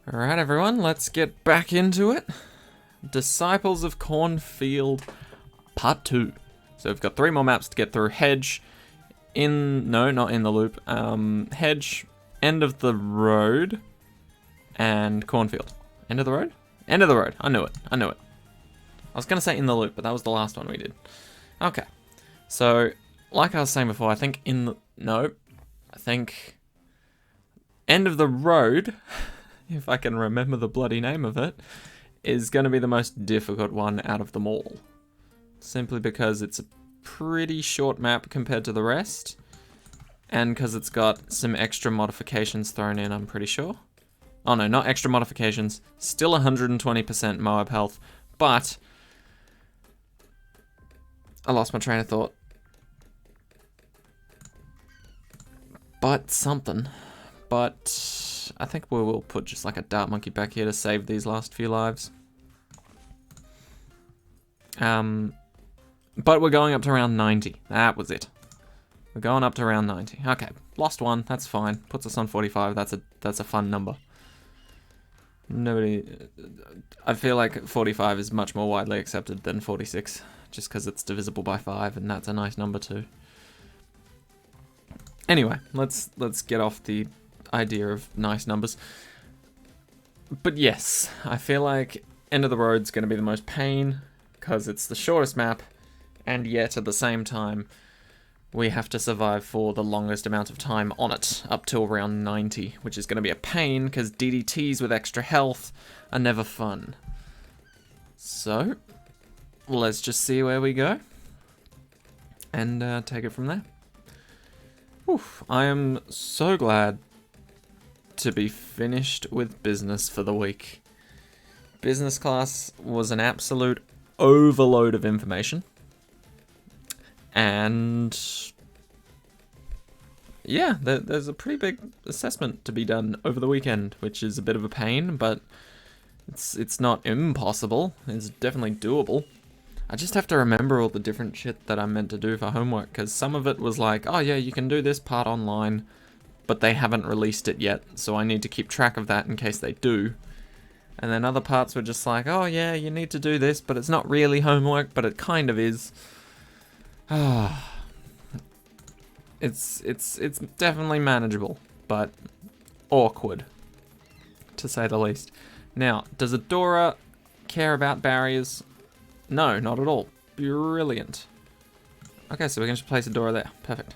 Alright everyone, let's get back into it. Disciples of Cornfield, Part 2. So we've got 3 more maps to get through. Hedge, no, not in the loop. Hedge, End of the Road, and Cornfield. End of the Road? End of the Road, I knew it. I was going to say in the loop, but that was the last one we did. Okay, so like I was saying before, I think End of the Road, if I can remember the bloody name of it, is going to be the most difficult one out of them all. Simply because it's a pretty short map compared to the rest, and because it's got some extra modifications thrown in, I'm pretty sure. Oh no, not extra modifications, still 120% Moab health, but I lost my train of thought. But I think we will put just like a dart monkey back here to save these last few lives. But we're going up to round 90. That was it. We're going up to round 90. Okay, lost one. That's fine. Puts us on 45. That's a fun number. I feel like 45 is much more widely accepted than 46, just because it's divisible by 5, and that's a nice number too. Anyway, let's get off the idea of nice numbers. But yes, I feel like End of the Road's going to be the most pain, because it's the shortest map, and yet at the same time, we have to survive for the longest amount of time on it, up till round 90, which is going to be a pain, because DDTs with extra health are never fun. So, let's just see where we go, and take it from there. Oof, I am so glad to be finished with business for the week. Business class was an absolute overload of information. And yeah, there's a pretty big assessment to be done over the weekend, which is a bit of a pain, but it's not impossible. It's definitely doable. I just have to remember all the different shit that I'm meant to do for homework, because some of it was like, oh yeah, you can do this part online, but they haven't released it yet, so I need to keep track of that in case they do. And then other parts were just like, oh yeah, you need to do this, but it's not really homework, but it kind of is. It's definitely manageable, but awkward, to say the least. Now, does Adora care about barriers? No, not at all. Brilliant. Okay, so we can just place Adora there. Perfect.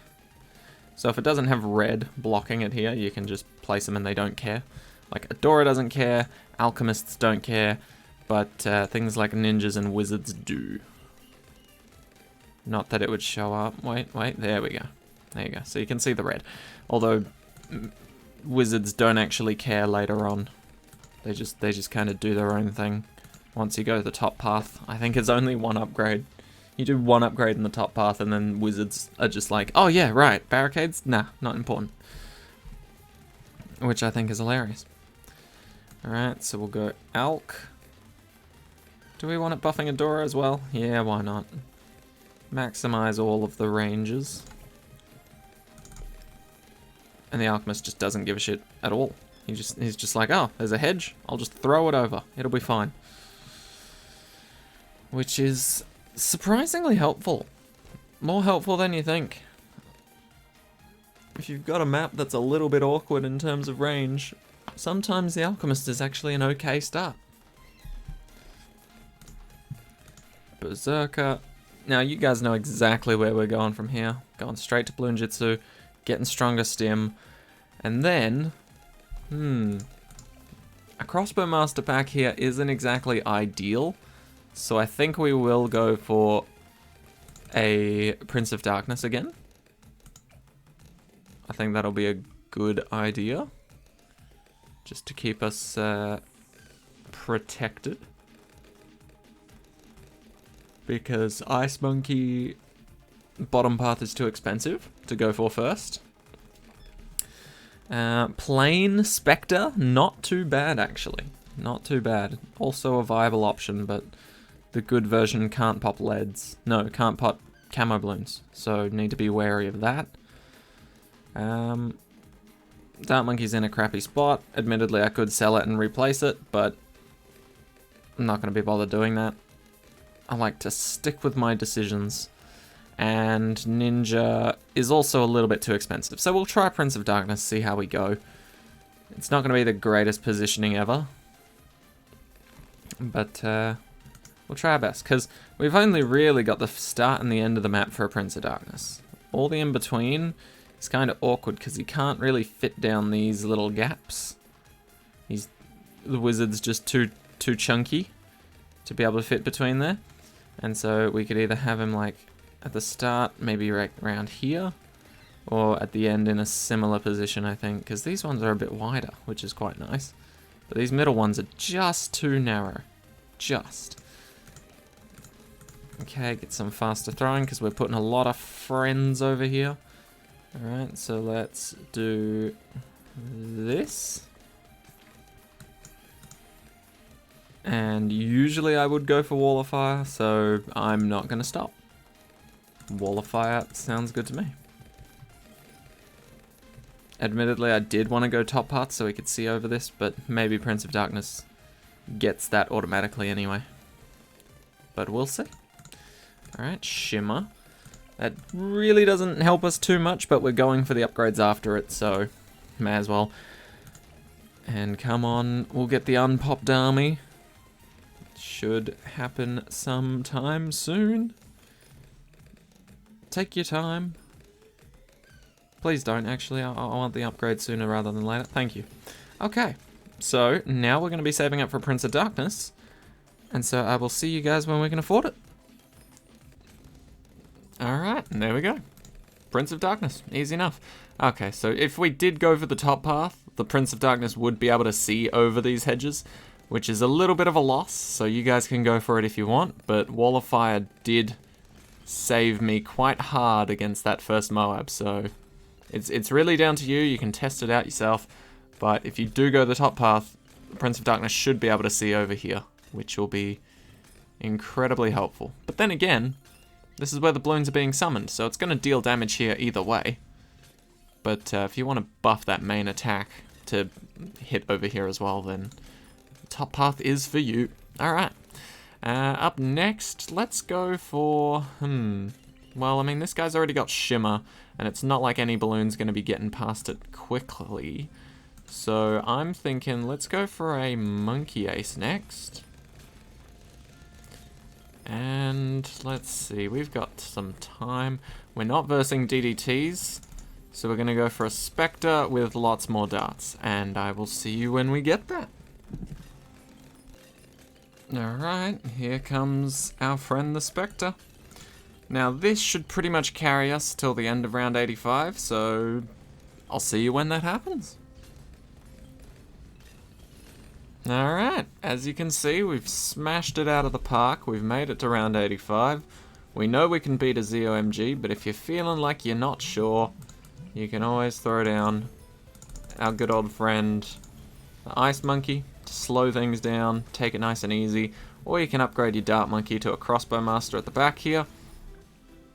So if it doesn't have red blocking it here, you can just place them and they don't care. Like, Adora doesn't care, alchemists don't care, but things like ninjas and wizards do. Not that it would show up. Wait, there we go. There you go. So you can see the red. Although, wizards don't actually care later on. They just kind of do their own thing. Once you go to the top path, I think it's only one upgrade. You do one upgrade in the top path and then wizards are just like, oh yeah, right, barricades? Nah, not important. Which I think is hilarious. Alright, so we'll go Alk. Do we want it buffing Adora as well? Yeah, why not? Maximize all of the ranges. And the Alchemist just doesn't give a shit at all. He's just like, oh, there's a hedge, I'll just throw it over. It'll be fine. Which is surprisingly helpful. More helpful than you think. If you've got a map that's a little bit awkward in terms of range, sometimes the Alchemist is actually an okay start. Berserker. Now you guys know exactly where we're going from here. Going straight to Bloonjitsu, getting stronger stim, and then, a Crossbowmaster pack here isn't exactly ideal. So I think we will go for a Prince of Darkness again. I think that'll be a good idea. Just to keep us protected. Because Ice Monkey bottom path is too expensive to go for first. Plain Spectre, not too bad actually. Not too bad. Also a viable option, but the good version can't pop leads. No, can't pop camo balloons. So need to be wary of that. Dart Monkey's in a crappy spot. Admittedly, I could sell it and replace it, but I'm not going to be bothered doing that. I like to stick with my decisions. And Ninja is also a little bit too expensive. So we'll try Prince of Darkness, see how we go. It's not going to be the greatest positioning ever. But we'll try our best, because we've only really got the start and the end of the map for a Prince of Darkness. All the in-between is kind of awkward, because you can't really fit down these little gaps. The wizard's just too chunky to be able to fit between there. And so we could either have him like at the start, maybe right around here, or at the end in a similar position, I think, because these ones are a bit wider, which is quite nice. But these middle ones are just too narrow. Just. Okay, get some faster throwing, because we're putting a lot of friends over here. Alright, so let's do this. And usually I would go for Wall of Fire, so I'm not going to stop. Wall of Fire sounds good to me. Admittedly, I did want to go top path so we could see over this, but maybe Prince of Darkness gets that automatically anyway. But we'll see. Alright, Shimmer. That really doesn't help us too much, but we're going for the upgrades after it, so may as well. And come on, we'll get the unpopped army. Should happen sometime soon. Take your time. Please don't, actually. I want the upgrade sooner rather than later. Thank you. Okay, so now we're going to be saving up for Prince of Darkness. And so I will see you guys when we can afford it. Alright, and there we go. Prince of Darkness. Easy enough. Okay, so if we did go for the top path, the Prince of Darkness would be able to see over these hedges, which is a little bit of a loss, so you guys can go for it if you want, but Wall of Fire did save me quite hard against that first Moab, so it's really down to you. You can test it out yourself, but if you do go the top path, the Prince of Darkness should be able to see over here, which will be incredibly helpful. But then again, this is where the balloons are being summoned, so it's going to deal damage here either way. But if you want to buff that main attack to hit over here as well, then the top path is for you. Alright. Up next, let's go for... Well, I mean, this guy's already got Shimmer, and it's not like any balloon's going to be getting past it quickly. So I'm thinking, let's go for a Monkey Ace next. And let's see, we've got some time. We're not versing DDTs, so we're going to go for a Spectre with lots more darts. And I will see you when we get that. Alright, here comes our friend the Spectre. Now this should pretty much carry us till the end of round 85, so I'll see you when that happens. Alright, as you can see, we've smashed it out of the park. We've made it to round 85. We know we can beat a ZOMG, but if you're feeling like you're not sure, you can always throw down our good old friend, the Ice Monkey, to slow things down, take it nice and easy, or you can upgrade your Dart Monkey to a Crossbowmaster at the back here.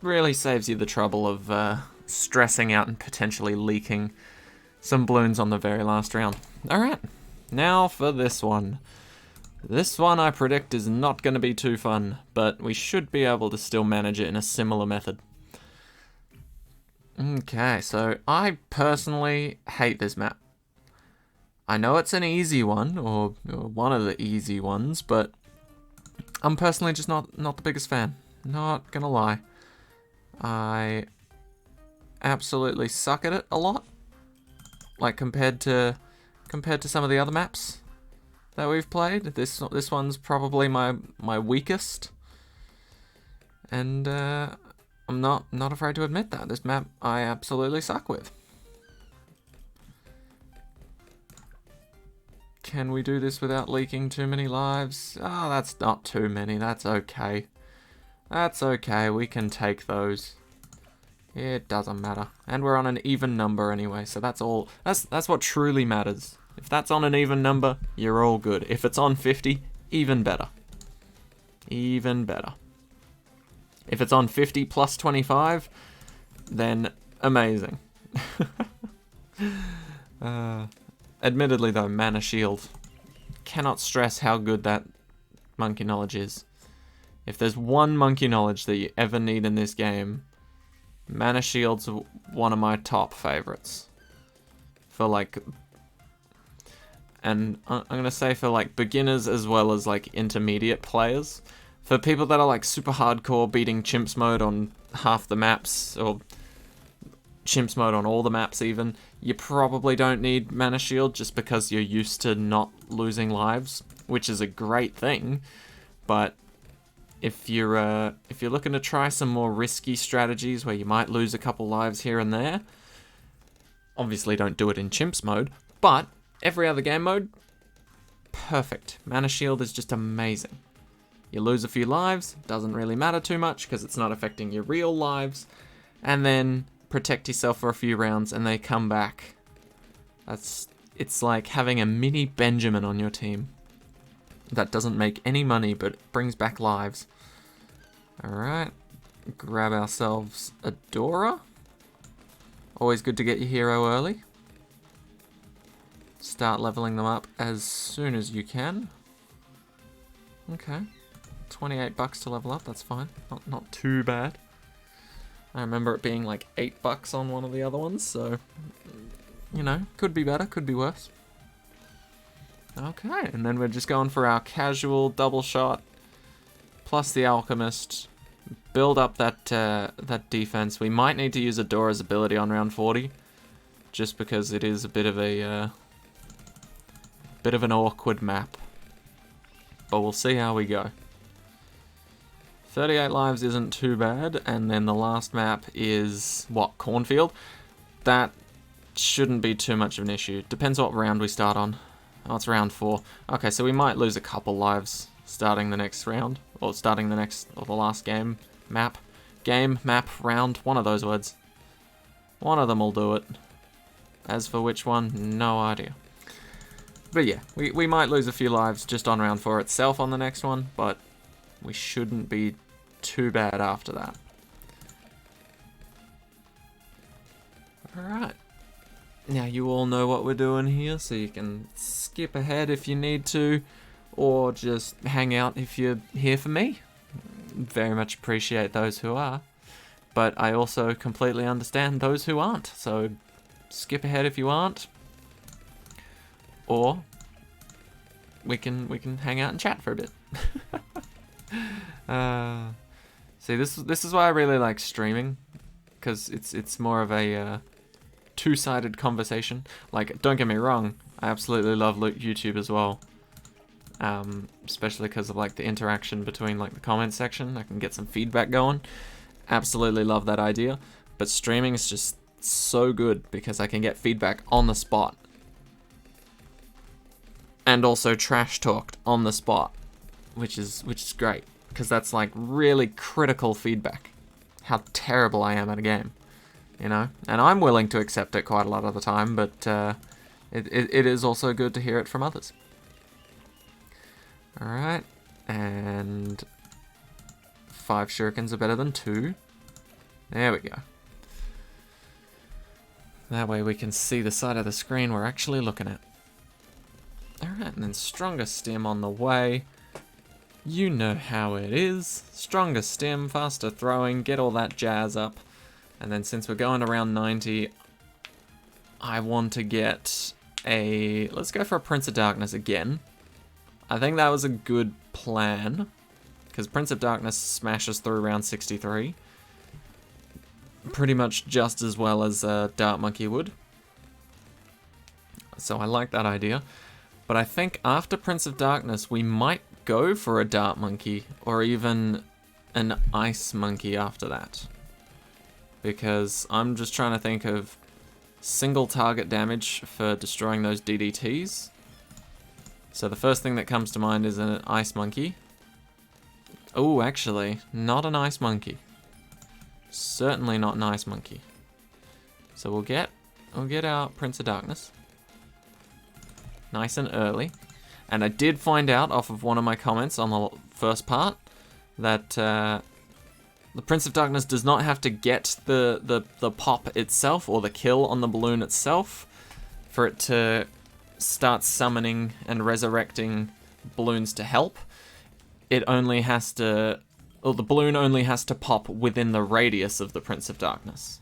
Really saves you the trouble of stressing out and potentially leaking some balloons on the very last round. Alright, now for this one. This one I predict is not going to be too fun, but we should be able to still manage it in a similar method. Okay, so I personally hate this map. I know it's an easy one, or one of the easy ones, but I'm personally just not the biggest fan. Not gonna lie. I absolutely suck at it a lot. Like compared to some of the other maps that we've played, this one's probably my weakest. And I'm not afraid to admit that. This map I absolutely suck with. Can we do this without leaking too many lives? Oh, that's not too many. That's okay. That's okay. We can take those. It doesn't matter. And we're on an even number anyway, so that's all. That's what truly matters. If that's on an even number, you're all good. If it's on 50, even better. Even better. If it's on 50 plus 25, then amazing. Admittedly though, Mana Shield. Cannot stress how good that Monkey Knowledge is. If there's one Monkey Knowledge that you ever need in this game, Mana Shield's one of my top favorites. For like... And I'm gonna say for like beginners as well as like intermediate players. For people that are like super hardcore beating Chimps mode on half the maps, or Chimps mode on all the maps even, you probably don't need Mana Shield just because you're used to not losing lives, which is a great thing. But if you're looking to try some more risky strategies where you might lose a couple lives here and there, obviously don't do it in Chimps mode, but every other game mode, perfect. Mana Shield is just amazing. You lose a few lives, doesn't really matter too much because it's not affecting your real lives, and then protect yourself for a few rounds and they come back. It's like having a mini Benjamin on your team that doesn't make any money but brings back lives. Alright, grab ourselves a Dora. Always good to get your hero early. Start leveling them up as soon as you can. Okay. 28 bucks to level up, that's fine. Not too bad. I remember it being like 8 bucks on one of the other ones, so... You know, could be better, could be worse. Okay, and then we're just going for our casual double shot. Plus the Alchemist. Build up that defense. We might need to use Adora's ability on round 40. Just because it is a bit of a... bit of an awkward map. But we'll see how we go. 38 lives isn't too bad, and then the last map is, what, Cornfield? That shouldn't be too much of an issue. Depends what round we start on. Oh, it's round 4. Okay, so we might lose a couple lives starting the next round, or starting the next, or the last game, map. Game, map, round, one of those words. One of them will do it. As for which one, no idea. But yeah, we might lose a few lives just on round 4 itself on the next one, but we shouldn't be too bad after that. Alright. Now you all know what we're doing here, so you can skip ahead if you need to, or just hang out if you're here for me. Very much appreciate those who are, but I also completely understand those who aren't, so skip ahead if you aren't. Or we can hang out and chat for a bit. See, this is why I really like streaming, because it's more of a two-sided conversation. Like, don't get me wrong, I absolutely love YouTube as well. Especially because of like the interaction between like the comment section. I can get some feedback going. Absolutely love that idea. But streaming is just so good because I can get feedback on the spot. And also trash talked on the spot, which is great, because that's like really critical feedback. How terrible I am at a game, you know? And I'm willing to accept it quite a lot of the time, but it is also good to hear it from others. Alright, and 5 shurikens are better than 2. There we go. That way we can see the side of the screen we're actually looking at. Alright, and then stronger stim on the way. You know how it is. Stronger stim, faster throwing, get all that jazz up. And then since we're going around 90, I want to get a... Let's go for a Prince of Darkness again. I think that was a good plan, because Prince of Darkness smashes through round 63. Pretty much just as well as Dart Monkey would. So I like that idea. But I think after Prince of Darkness, we might go for a Dart Monkey, or even an Ice Monkey after that. Because I'm just trying to think of single target damage for destroying those DDTs. So the first thing that comes to mind is an Ice Monkey. Oh, actually, not an Ice Monkey. Certainly not an Ice Monkey. So we'll get our Prince of Darkness. Nice and early. And I did find out off of one of my comments on the first part that the Prince of Darkness does not have to get the pop itself or the kill on the balloon itself for it to start summoning and resurrecting balloons to help, it only has to, or the balloon only has to pop within the radius of the Prince of Darkness.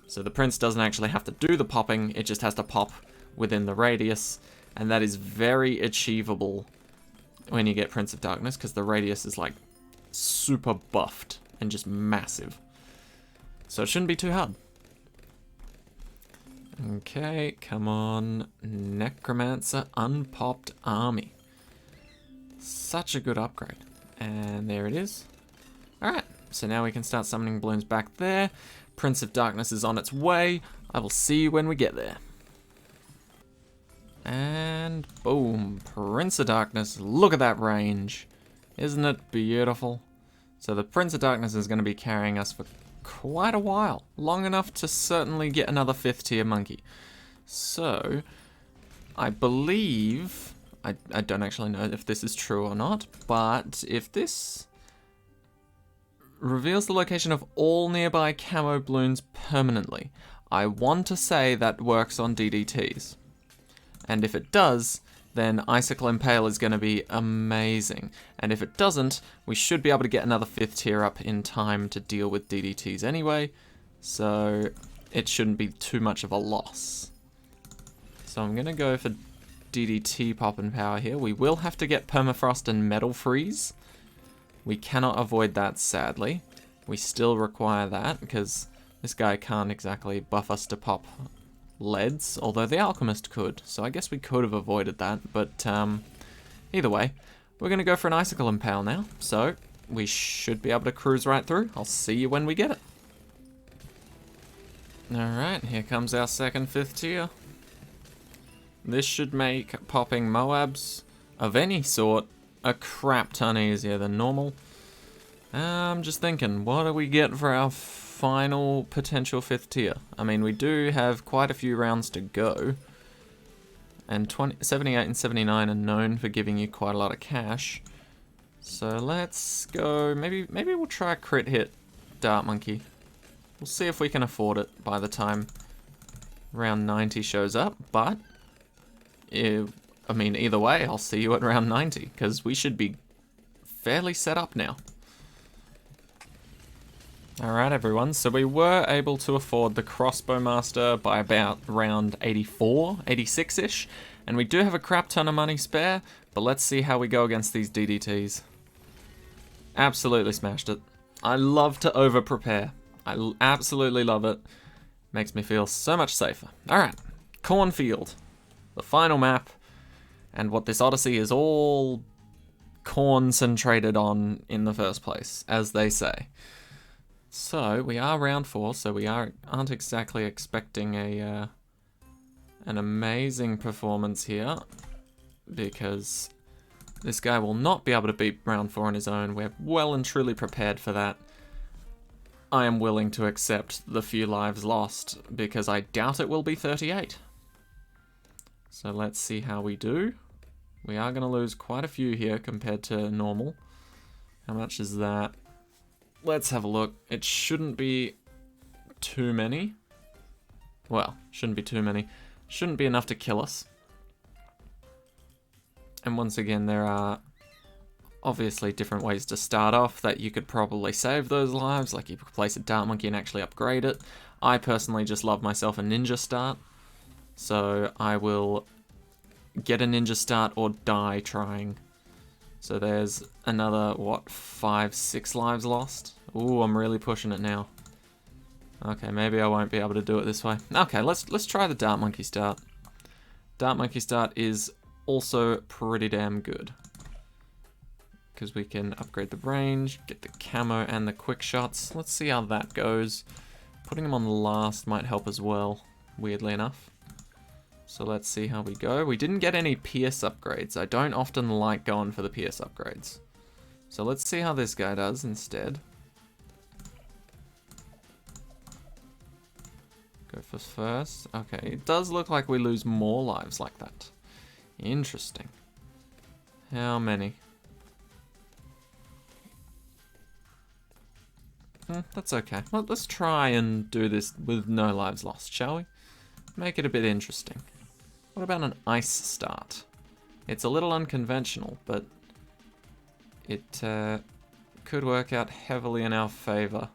So the Prince doesn't actually have to do the popping, it just has to pop within the radius, and that is very achievable when you get Prince of Darkness, because the radius is like super buffed and just massive. So it shouldn't be too hard. Okay, come on. Necromancer Unpopped Army. Such a good upgrade. And there it is. Alright, so now we can start summoning balloons back there. Prince of Darkness is on its way. I will see you when we get there. And boom, Prince of Darkness. Look at that range. Isn't it beautiful? So the Prince of Darkness is going to be carrying us for quite a while. Long enough to certainly get another 5th tier monkey. So, I believe... I don't actually know if this is true or not, but if this reveals the location of all nearby camo balloons permanently, I want to say that works on DDTs. And if it does, then Icicle Impale is going to be amazing. And if it doesn't, we should be able to get another 5th tier up in time to deal with DDTs anyway, so it shouldn't be too much of a loss. So I'm going to go for DDT pop and power here. We will have to get Permafrost and Metal Freeze. We cannot avoid that, sadly. We still require that, because this guy can't exactly buff us to pop leads, although the Alchemist could, so I guess we could have avoided that, but either way, we're going to go for an Icicle Impale now, so we should be able to cruise right through. I'll see you when we get it. Alright, here comes our second 5th tier. This should make popping Moabs of any sort a crap ton easier than normal. I'm just thinking, what do we get for our final potential 5th tier? I mean, we do have quite a few rounds to go. And 78 and 79 are known for giving you quite a lot of cash. So let's go, maybe we'll try a crit hit Dart Monkey. We'll see if we can afford it by the time round 90 shows up, but I mean, either way, I'll see you at round 90, because we should be fairly set up now. Alright everyone, so we were able to afford the Crossbowmaster by about round 84, 86-ish, and we do have a crap ton of money spare, but let's see how we go against these DDTs. Absolutely smashed it. I love to over-prepare. I absolutely love it. Makes me feel so much safer. Alright, Cornfield. The final map, and what this Odyssey is all concentrated on in the first place, as they say. So, we are round 4, so we aren't exactly expecting an amazing performance here, because this guy will not be able to beat round 4 on his own. We're well and truly prepared for that. I am willing to accept the few lives lost, because I doubt it will be 38. So let's see how we do. We are going to lose quite a few here compared to normal. How much is that? Let's have a look. It shouldn't be too many. Well, shouldn't be too many. Shouldn't be enough to kill us. And once again, there are obviously different ways to start off that you could probably save those lives. Like you could place a Dart Monkey and actually upgrade it. I personally just love myself a ninja start. So I will get a ninja start or die trying. So there's another, what, 5, 6 lives lost? Ooh, I'm really pushing it now. Okay, maybe I won't be able to do it this way. Okay, let's try the Dart Monkey start. Dart Monkey start is also pretty damn good, because we can upgrade the range, get the camo and the quick shots. Let's see how that goes. Putting him on last might help as well, weirdly enough. So let's see how we go. We didn't get any Pierce upgrades. I don't often like going for the Pierce upgrades. So let's see how this guy does instead. Go for first. Okay, it does look like we lose more lives like that. Interesting. How many? That's okay. Well, let's try and do this with no lives lost, shall we? Make it a bit interesting. What about an ice start? It's a little unconventional, but it could work out heavily in our favor.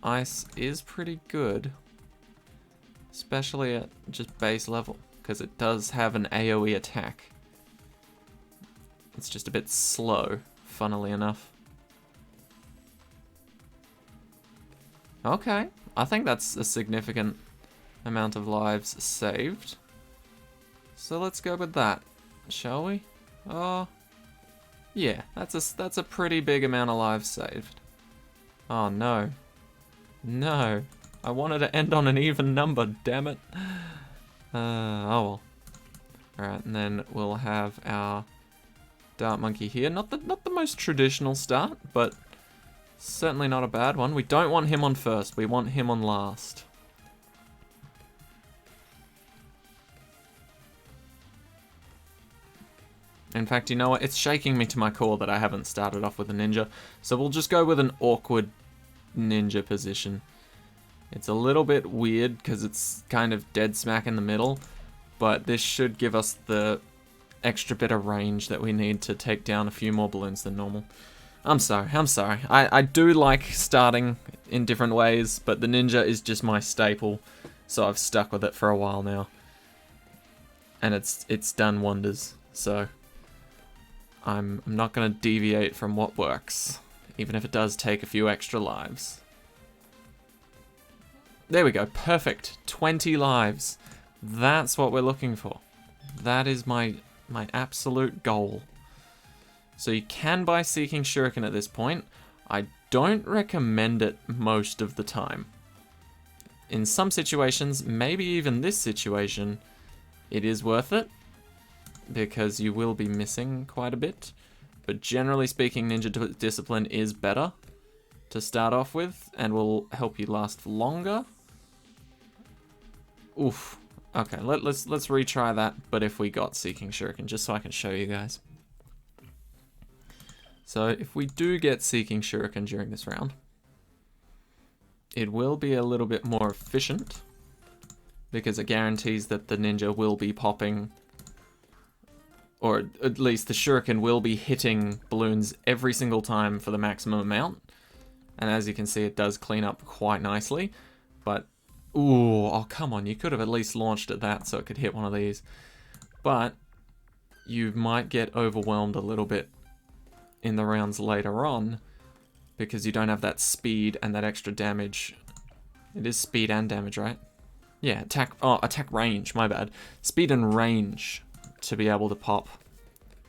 Ice is pretty good, especially at just base level, because it does have an AoE attack. It's just a bit slow, funnily enough. Okay, I think that's a significant amount of lives saved. So let's go with that, shall we? Oh, yeah, that's a pretty big amount of lives saved. Oh no. No. I wanted to end on an even number, damn it. Oh well. Alright, and then we'll have our Dart Monkey here. Not the most traditional start, but certainly not a bad one. We don't want him on first, we want him on last. In fact, you know what? It's shaking me to my core that I haven't started off with a ninja. So we'll just go with an awkward ninja position. It's a little bit weird because it's kind of dead smack in the middle, but this should give us the extra bit of range that we need to take down a few more balloons than normal. I'm sorry. I do like starting in different ways, but the ninja is just my staple, so I've stuck with it for a while now. And it's done wonders, so I'm not going to deviate from what works, even if it does take a few extra lives. There we go, perfect. 20 lives. That's what we're looking for. That is my absolute goal. So you can buy Seeking Shuriken at this point. I don't recommend it most of the time. In some situations, maybe even this situation, it is worth it, because you will be missing quite a bit. But generally speaking, Ninja Discipline is better to start off with and will help you last longer. Oof. Okay, let's retry that, but if we got Seeking Shuriken, just so I can show you guys. So if we do get Seeking Shuriken during this round, it will be a little bit more efficient, because it guarantees that the ninja will be popping, or at least the shuriken will be hitting balloons every single time for the maximum amount. And as you can see, it does clean up quite nicely. But, ooh, oh come on, you could have at least launched at that so it could hit one of these. But you might get overwhelmed a little bit in the rounds later on, because you don't have that speed and that extra damage. It is speed and damage, right? Yeah, attack range, my bad. Speed and range to be able to pop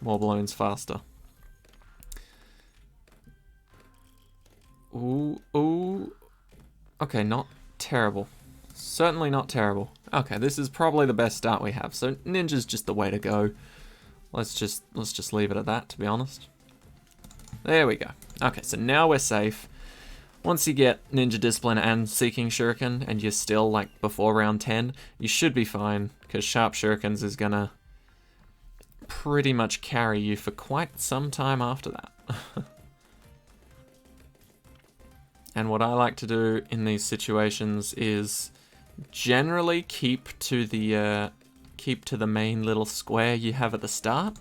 more balloons faster. Ooh. Okay, not terrible. Certainly not terrible. Okay, this is probably the best start we have. So ninja's just the way to go. Let's just leave it at that, to be honest. There we go. Okay, so now we're safe. Once you get Ninja Discipline and Seeking Shuriken, and you're still like before round 10, you should be fine, because Sharp Shurikens is gonna pretty much carry you for quite some time after that. And what I like to do in these situations is generally keep to the main little square you have at the start,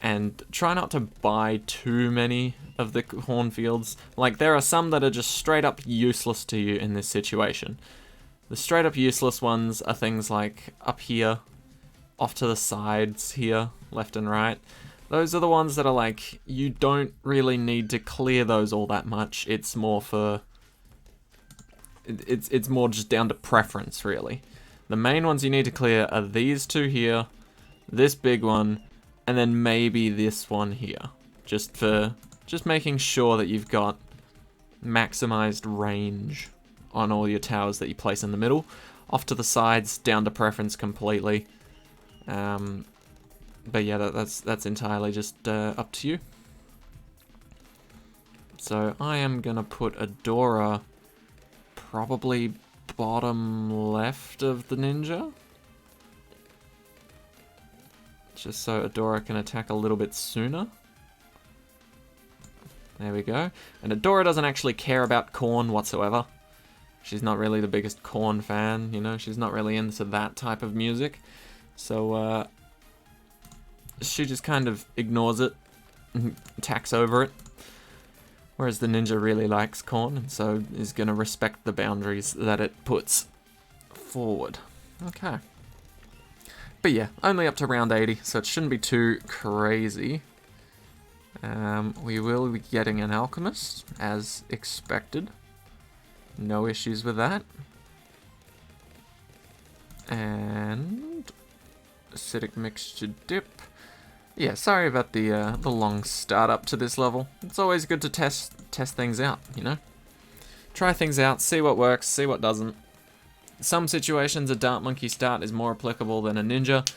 and try not to buy too many of the cornfields. Like, there are some that are just straight up useless to you in this situation. The straight up useless ones are things like up here, off to the sides here, left and right. Those are the ones that are like, you don't really need to clear those all that much. It's more for... It's more just down to preference, really. The main ones you need to clear are these two here, this big one, and then maybe this one here. Just making sure that you've got maximized range on all your towers that you place in the middle. Off to the sides, down to preference completely. But yeah, that's entirely just up to you. So I am gonna put Adora probably bottom left of the ninja, just so Adora can attack a little bit sooner. There we go. And Adora doesn't actually care about corn whatsoever. She's not really the biggest Corn fan, you know? She's not really into that type of music. So, she just kind of ignores it and tacks over it. Whereas the ninja really likes Corn, and so is going to respect the boundaries that it puts forward. Okay. But yeah, only up to round 80, so it shouldn't be too crazy. We will be getting an alchemist, as expected. No issues with that. And acidic mixture dip. Yeah, sorry about the long start up to this level. It's always good to test things out, you know? Try things out, see what works, see what doesn't. Some situations a Dart Monkey start is more applicable than a ninja.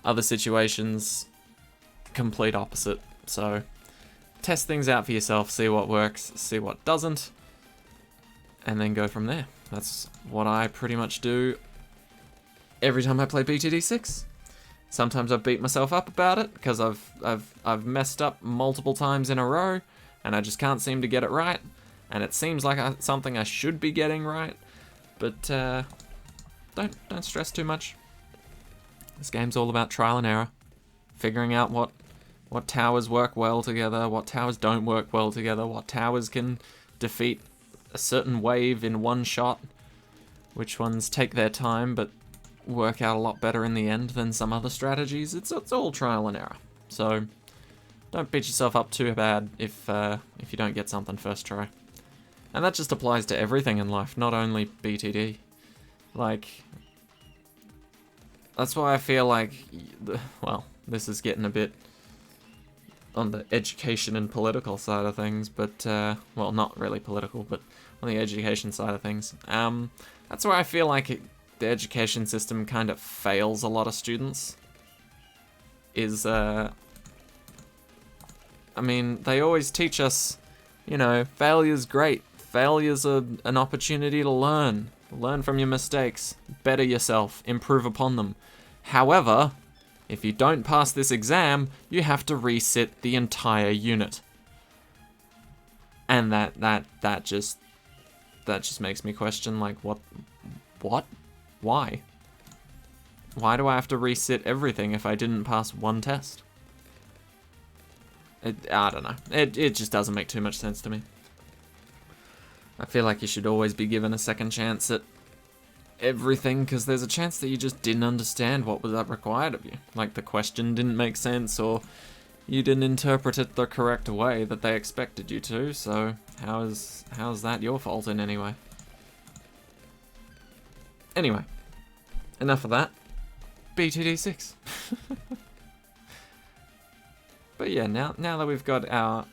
Other situations, complete opposite. So, test things out for yourself, see what works, see what doesn't, and then go from there. That's what I pretty much do every time I play BTD6. Sometimes I beat myself up about it because I've messed up multiple times in a row, and I just can't seem to get it right. And it seems like something I should be getting right, but don't stress too much. This game's all about trial and error, figuring out what towers work well together, what towers don't work well together, what towers can defeat a certain wave in one shot, which ones take their time but work out a lot better in the end than some other strategies. It's all trial and error. So don't beat yourself up too bad if you don't get something first try. And that just applies to everything in life, not only BTD. Like, that's why I feel like, well, this is getting a bit on the education and political side of things, but, well, not really political, but on the education side of things. That's why I feel like the education system kind of fails a lot of students. I mean, they always teach us, you know, failure's great. Failure's an opportunity to learn. Learn from your mistakes. Better yourself. Improve upon them. However, if you don't pass this exam, you have to resit the entire unit. And that just makes me question, like, what? Why? Why do I have to resit everything if I didn't pass one test? I don't know. It just doesn't make too much sense to me. I feel like you should always be given a second chance at everything, because there's a chance that you just didn't understand what was that required of you. Like the question didn't make sense, or you didn't interpret it the correct way that they expected you to, so how's that your fault in any way? Anyway, enough of that. BTD6. But yeah, now that we've got our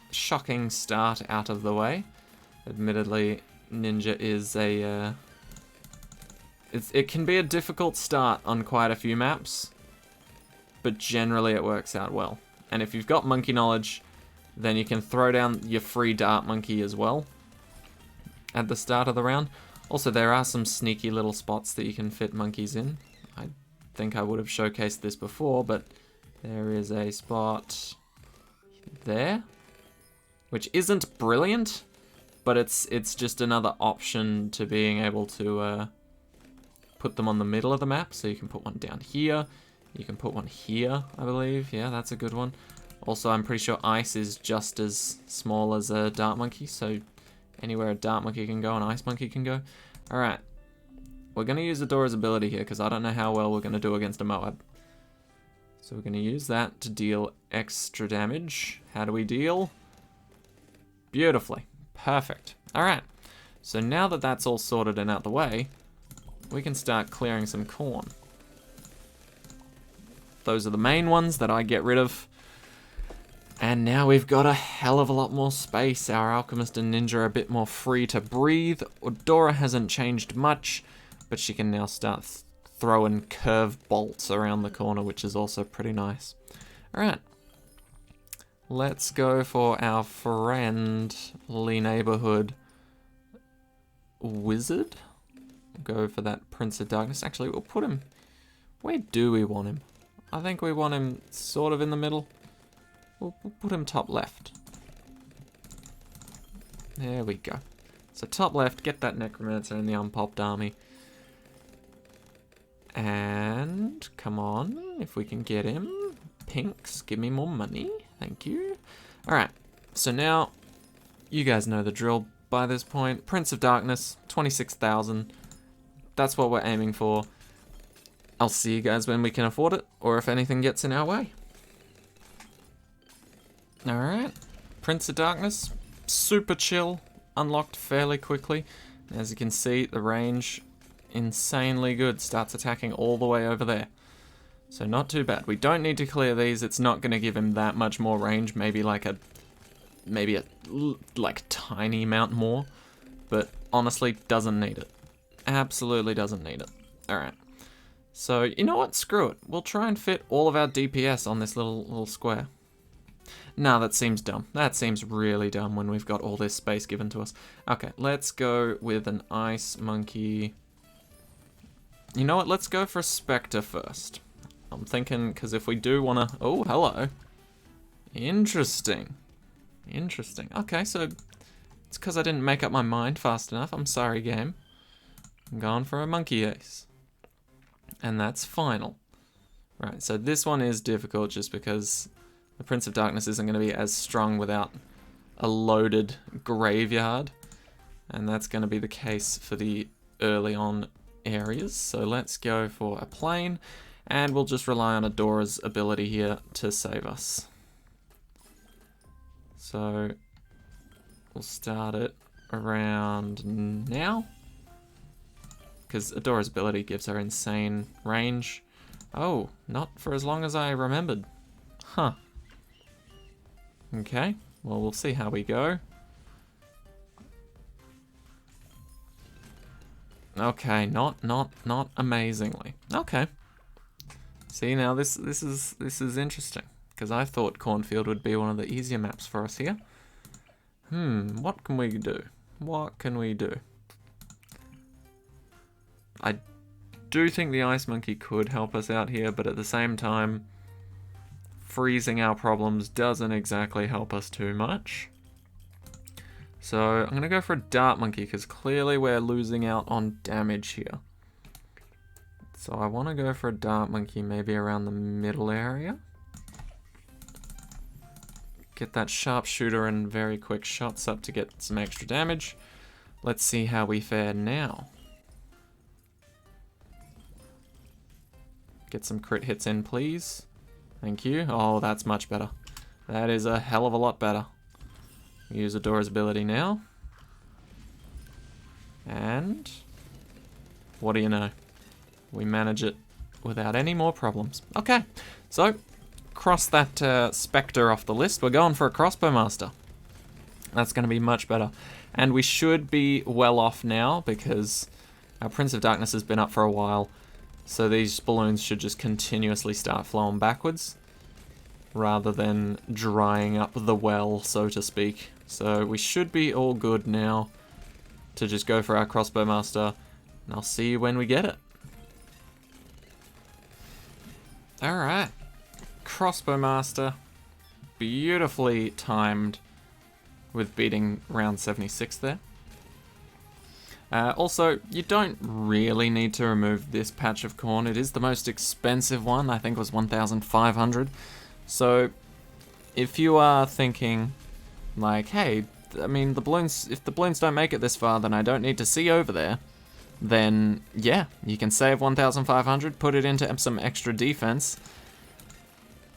shocking start out of the way, admittedly, Ninja is it can be a difficult start on quite a few maps, but generally it works out well. And if you've got monkey knowledge, then you can throw down your free dart monkey as well at the start of the round. Also, there are some sneaky little spots that you can fit monkeys in. I think I would have showcased this before, but there is a spot there, which isn't brilliant, but it's just another option to being able to put them on the middle of the map. So you can put one down here, you can put one here, I believe. Yeah, that's a good one. Also, I'm pretty sure ice is just as small as a dart monkey, so anywhere a dart monkey can go, an ice monkey can go. Alright, we're going to use Adora's ability here, because I don't know how well we're going to do against a Moab. So we're going to use that to deal extra damage. How do we deal? Beautifully. Perfect. Alright, so now that that's all sorted and out the way, we can start clearing some corn. Those are the main ones that I get rid of. And now we've got a hell of a lot more space. Our Alchemist and Ninja are a bit more free to breathe. Odora hasn't changed much, but she can now start throwing curve bolts around the corner, which is also pretty nice. Alright. Let's go for our friendly neighborhood wizard. Go for that Prince of Darkness. Actually, we'll put him... Where do we want him? I think we want him sort of in the middle. We'll put him top left. There we go. So top left, get that Necromancer in the unpopped army. And come on, if we can get him. Pinks, give me more money. Thank you. Alright, so now you guys know the drill by this point. Prince of Darkness, 26,000. That's what we're aiming for. I'll see you guys when we can afford it, or if anything gets in our way. Alright, Prince of Darkness, super chill, unlocked fairly quickly. As you can see, the range, insanely good, starts attacking all the way over there. So not too bad. We don't need to clear these, it's not going to give him that much more range, maybe a tiny amount more, but honestly doesn't need it. Absolutely doesn't need it. Alright. So, you know what? Screw it. We'll try and fit all of our DPS on this little square. Nah, that seems dumb. That seems really dumb when we've got all this space given to us. Okay, let's go with an Ice Monkey. You know what? Let's go for a Spectre first. I'm thinking, because if we do want to... Oh, hello. Interesting. Interesting. Okay, so it's because I didn't make up my mind fast enough. I'm sorry, game. I'm going for a Monkey Ace. And that's final. Right, so this one is difficult just because the Prince of Darkness isn't going to be as strong without a loaded graveyard. And that's going to be the case for the early on areas. So let's go for a plane. And we'll just rely on Adora's ability here to save us. So we'll start it around now. Because Adora's ability gives her insane range. Oh, not for as long as I remembered. Huh. Okay, well, we'll see how we go. Okay, not amazingly. Okay. See, now this is interesting. Because I thought Cornfield would be one of the easier maps for us here. What can we do? What can we do? I do think the Ice Monkey could help us out here, but at the same time, freezing our problems doesn't exactly help us too much. So I'm going to go for a Dart Monkey, because clearly we're losing out on damage here. So I want to go for a Dart Monkey maybe around the middle area. Get that Sharpshooter and very quick shots up to get some extra damage. Let's see how we fare now. Get some crit hits in, please. Thank you. Oh, that's much better. That is a hell of a lot better. Use Adora's ability now. And what do you know? We manage it without any more problems. Okay, so cross that Spectre off the list. We're going for a Crossbowmaster. That's going to be much better. And we should be well off now because our Prince of Darkness has been up for a while. So these balloons should just continuously start flowing backwards rather than drying up the well, so to speak. So we should be all good now to just go for our Crossbowmaster, and I'll see you when we get it. Alright, Crossbowmaster, beautifully timed with beating round 76 there. Also, you don't really need to remove this patch of corn. It is the most expensive one. I think it was 1,500. So, if you are thinking, like, hey, I mean, the balloons, if the balloons don't make it this far, then I don't need to see over there. Then, yeah, you can save 1,500, put it into some extra defense,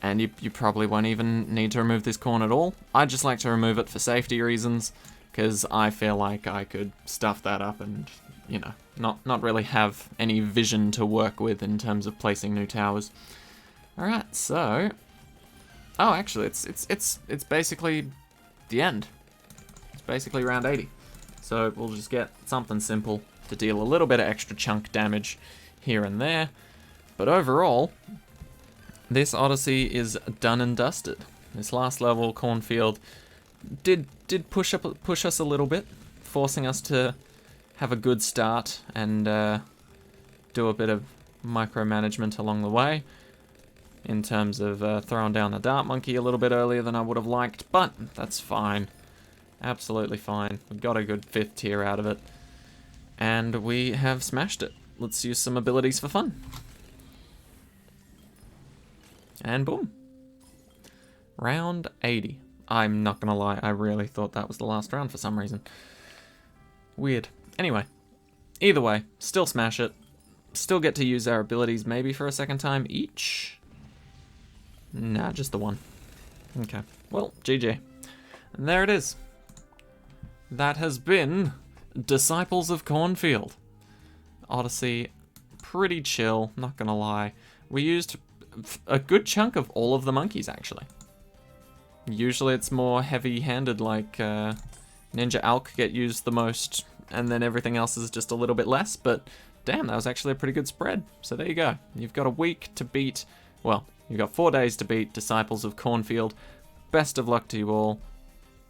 and you probably won't even need to remove this corn at all. I just like to remove it for safety reasons, because I feel like I could stuff that up and, you know, not really have any vision to work with in terms of placing new towers. Alright, so... Oh, actually, it's basically the end. It's basically round 80. So we'll just get something simple to deal a little bit of extra chunk damage here and there. But overall, this Odyssey is done and dusted. This last level, Cornfield, did push us a little bit, forcing us to have a good start and do a bit of micromanagement along the way in terms of throwing down the Dart Monkey a little bit earlier than I would have liked, but that's fine. Absolutely fine. We got a good 5th tier out of it. And we have smashed it. Let's use some abilities for fun. And boom. Round 80. I'm not gonna lie, I really thought that was the last round for some reason. Weird. Anyway, either way, still smash it. Still get to use our abilities maybe for a second time each. Nah, just the one. Okay, well, GG. And there it is. That has been Disciples of Cornfield. Odyssey, pretty chill, not gonna lie. We used a good chunk of all of the monkeys, actually. Usually it's more heavy-handed, like Ninja Alk get used the most, and then everything else is just a little bit less, but damn, that was actually a pretty good spread. So there you go. You've got a week to beat, well, you've got 4 days to beat Disciples of Cornfield. Best of luck to you all.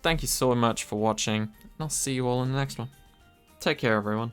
Thank you so much for watching, and I'll see you all in the next one. Take care, everyone.